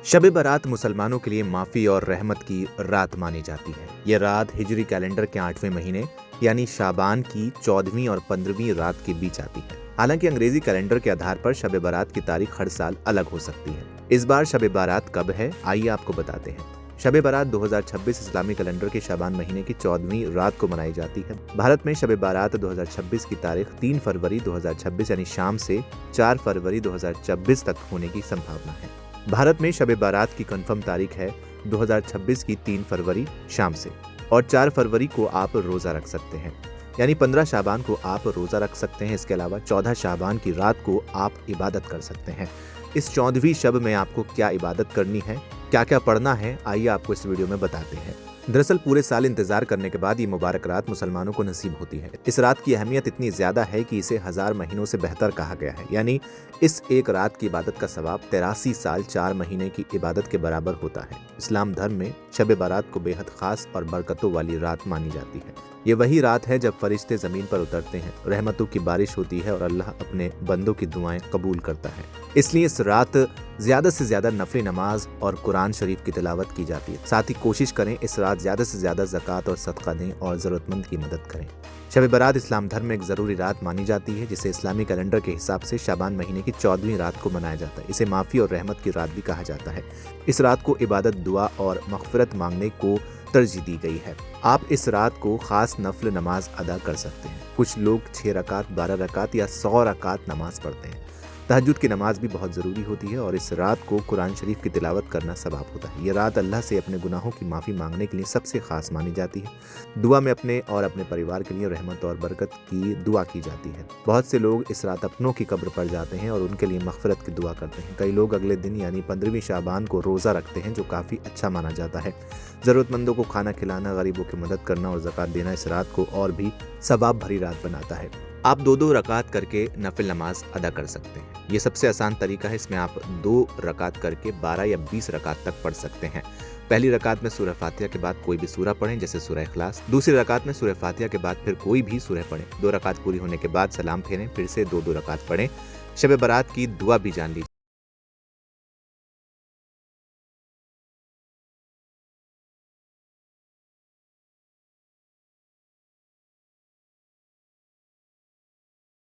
शब बारात मुसलमानों के लिए माफ़ी और रहमत की रात मानी जाती है। ये रात हिजरी कैलेंडर के 8वें महीने यानी शाबान की 14वीं और 15वीं रात के बीच आती है। हालांकि अंग्रेजी कैलेंडर के आधार पर शब बारात की तारीख हर साल अलग हो सकती है। इस बार शब बारात कब है, आइए आपको बताते हैं। शब बारात 2026 इस्लामी कैलेंडर के शाबान महीने की 14वीं रात को मनाई जाती है। भारत में शब बारात 2026 की तारीख 3 फरवरी 2026 यानी शाम से 4 फरवरी 2026 तक होने की संभावना है। भारत में शब बारात की कंफर्म तारीख है 2026 की 3 फरवरी शाम से, और 4 फरवरी को आप रोज़ा रख सकते हैं, यानी 15 शाबान को आप रोज़ा रख सकते हैं। इसके अलावा 14 शाबान की रात को आप इबादत कर सकते हैं। इस 14वीं शब में आपको क्या इबादत करनी है, क्या क्या पढ़ना है, आइए आपको इस वीडियो में बताते हैं। दरअसल पूरे साल इंतजार करने के बाद ये मुबारक रात मुसलमानों को नसीब होती है। इस रात की अहमियत इतनी ज्यादा है कि इसे 1000 महीनों से बेहतर कहा गया है, यानी इस एक रात की इबादत का सवाब 83 साल 4 महीने की इबादत के बराबर होता है। इस्लाम धर्म में शब बारात को बेहद खास और बरकतों वाली रात मानी जाती है। ये वही रात है जब फरिश्ते जमीन पर उतरते हैं, रहमतों की बारिश होती है और अल्लाह अपने बंदों की दुआएं कबूल करता है। इसलिए इस रात ज्यादा से ज्यादा नफली नमाज और कुरान शरीफ की तिलावत की जाती है। साथ ही कोशिश करें इस रात ज्यादा से ज्यादा ज़कात और सदका दें और ज़रूरतमंद की मदद करें। शब बारात इस्लाम धर्म में एक ज़रूरी रात मानी जाती है, जिसे इस्लामी कैलेंडर के हिसाब से शाबान महीने की 14वीं रात को मनाया जाता है। इसे माफ़ी और रहमत की रात भी कहा जाता है। इस रात को इबादत, दुआ और मग़फ़िरत मांगने को तरजीह दी गई है। आप इस रात को खास नफल नमाज अदा कर सकते हैं। कुछ लोग 6 रकात, 12 रकात या 100 रकात नमाज पढ़ते हैं। तहज्जुद की नमाज भी बहुत ज़रूरी होती है और इस रात को कुरान शरीफ की तिलावत करना सवाब होता है। ये रात अल्लाह से अपने गुनाहों की माफ़ी मांगने के लिए सबसे ख़ास मानी जाती है। दुआ में अपने और अपने परिवार के लिए रहमत और बरकत की दुआ की जाती है। बहुत से लोग इस रात अपनों की कब्र पर जाते हैं और उनके लिए मग़फ़िरत की दुआ करते हैं। कई लोग अगले दिन यानी 15वीं शाबान को रोज़ा रखते हैं, जो काफ़ी अच्छा माना जाता है। ज़रूरतमंदों को खाना खिलाना, गरीबों की मदद करना और ज़कात देना इस रात को और भी सवाब भरी रात बनाता है। आप 2-2 रकात करके नफिल नमाज अदा कर सकते हैं। ये सबसे आसान तरीका है। इसमें आप 2 रकात करके 12 या 20 रकात तक पढ़ सकते हैं। पहली रकात में सूरह फातिहा के बाद कोई भी सूरह पढ़ें, जैसे सूरह इखलास। दूसरी रकात में सूरह फातिहा के बाद फिर कोई भी सूरह पढ़ें। 2 रकात पूरी होने के बाद सलाम फेरें, फिर से 2-2 रकात पढ़ें। शब बारात की दुआ भी जान लीजिए।